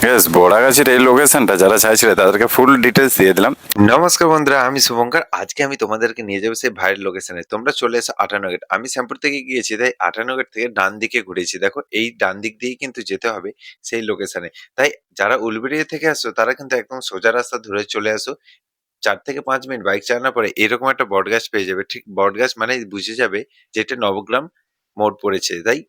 Yes, বড়াগাছির এই লোকেশনটা যারা চাইছিলে তাদেরকে ফুল ডিটেলস দিয়ে দিলাম। নমস্কার বন্ধুরা, আমি শুভঙ্কর। আজকে আমি তোমাদেরকে নিয়ে যাবো সেই ভাইয়ের লোকেশনে। তোমরা চলে এসো 58 গেট। আমি শ্যামপুর থেকে গিয়েছি, তাই 58 গেট থেকে ডান দিকে ঘুরেছি। দেখো, এই ডান দিক দিয়েই কিন্তু যেতে হবে সেই লোকেশনে। তাই যারা উলবেড়িয়া থেকে আসছো তারা কিন্তু একদম সোজা রাস্তা ধরে চলে আসো। 4 থেকে 5 মিনিট বাইক চালানোর পরে এরকম একটা বটগাছ পেয়ে যাবে। ঠিক বটগাছ মানে বুঝে যাবে যে এটা নবগ্রাম মোড় পড়েছে। তাই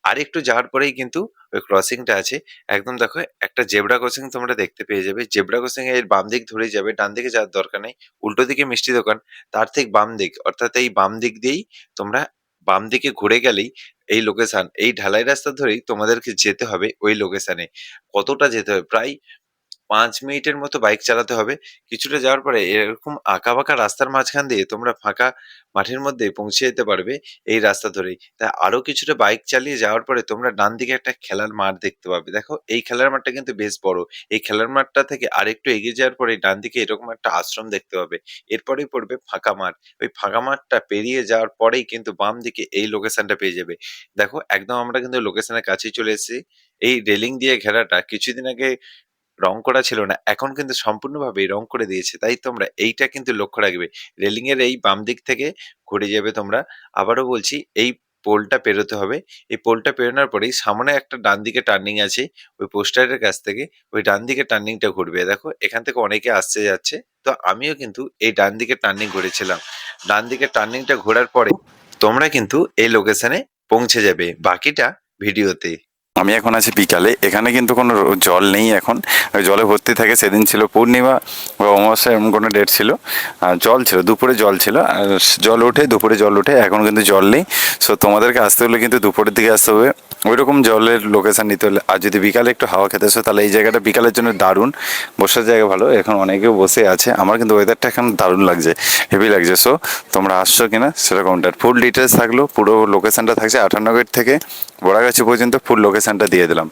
আরেকটু যাওয়ার পরেই কিন্তু ওই ক্রসিংটা আছে। একদম দেখো, একটা জেব্রা ক্রসিং তোমরা দেখতে পেয়ে যাবে। জেব্রা ক্রসিং এর বাম দিক ধরেই যাবে, ডান দিকে যাওয়ার দরকার নেই। উল্টো দিকে মিষ্টি দোকান, তার ঠিক বাম দিক, অর্থাৎ এই বাম দিক দিয়েই তোমরা বাম দিকে ঘুরে গেলেই এই লোকেশন। এই ঢালাই রাস্তা ধরেই তোমাদেরকে যেতে হবে ওই লোকেশনে। কতটা যেতে হবে? প্রায় 5 মিনিটের মতো বাইক চালাতে হবে। কিছুটা যাওয়ার পরে এরকম আঁকাবাঁকা রাস্তার মাঝখান দিয়ে তোমরা ফাঁকা মাঠের মধ্যে পৌঁছে যেতে পারবে এই রাস্তা ধরেই। তা আরো কিছুটা বাইক চালিয়ে যাওয়ার পরে তোমরা ডান দিকে একটা খেলার মাঠ দেখতে পাবে। দেখো, এই খেলার মাঠটা কিন্তু বেশ বড়। এই খেলার মাঠটা থেকে আরেকটু এগিয়ে যাওয়ার পরে ডান দিকে এরকম একটা আশ্রম দেখতে পাবে। এরপরেই পড়বে ফাঁকা মাঠ। ওই ফাঁকা মাঠটা পেরিয়ে যাওয়ার পরেই কিন্তু বাম দিকে এই লোকেশনটা পেয়ে যাবে। দেখো, একদম আমরা কিন্তু লোকেশনের কাছেই চলে এসেছি। এই রেলিং দিয়ে ঘেরাটা কিছুদিন আগে রং করা ছিল না, এখন কিন্তু সম্পূর্ণভাবে রং করে দিয়েছে। তাই তোমরা এইটা কিন্তু লক্ষ্য রাখবে। রেলিং এর এই বাম দিক থেকে ঘুরে যাবে তোমরা। আবারও বলছি, এই পোলটা পেরোতে হবে। এই পোলটা পেরোনোর পরেই সামনে একটা ডান দিকে টার্নিং আছে। ওই পোস্টারের কাছ থেকে ওই ডান দিকে টার্নিংটা ঘুরবে। দেখো, এখান থেকে অনেকে আসছে যাচ্ছে। তো আমিও কিন্তু এই ডান দিকে টার্নিং ঘুরেছিলাম। ডান দিকে টার্নিংটা ঘোরার পরে তোমরা কিন্তু এই লোকেশনে পৌঁছে যাবে। বাকিটা ভিডিওতে। আমি এখন আছি বিকালে, এখানে কিন্তু কোনো জল নেই এখন। জলে ভর্তি থাকে, সেদিন ছিল পূর্ণিমা বা অমাবস্যা, এমন কোনো ডেট ছিল। আর জল ছিল, দুপুরে জল ছিল, আর জল ওঠে, দুপুরে জল ওঠে, এখন কিন্তু জল নেই। সো তোমাদেরকে আসতে হলে কিন্তু দুপুরের দিকে আসতে হবে ওই রকম জলের লোকেশন নিতে হলে। আর যদি বিকালে একটু হাওয়া খেতে আসো তাহলে এই জায়গাটা বিকালের জন্য দারুণ, বসার জায়গা ভালো। এখন অনেকেও বসে আছে, আমার কিন্তু ওয়েদারটা এখন দারুণ লাগছে, হেভি লাগছে। সো তোমরা আসছো কিনা সেরকমটা ফুল ডিটেলস থাকলো, পুরো লোকেশনটা থাকছে 58 গেট থেকে বড়াগাছি পর্যন্ত ফুল লোকেশনটা দিয়ে দিলাম।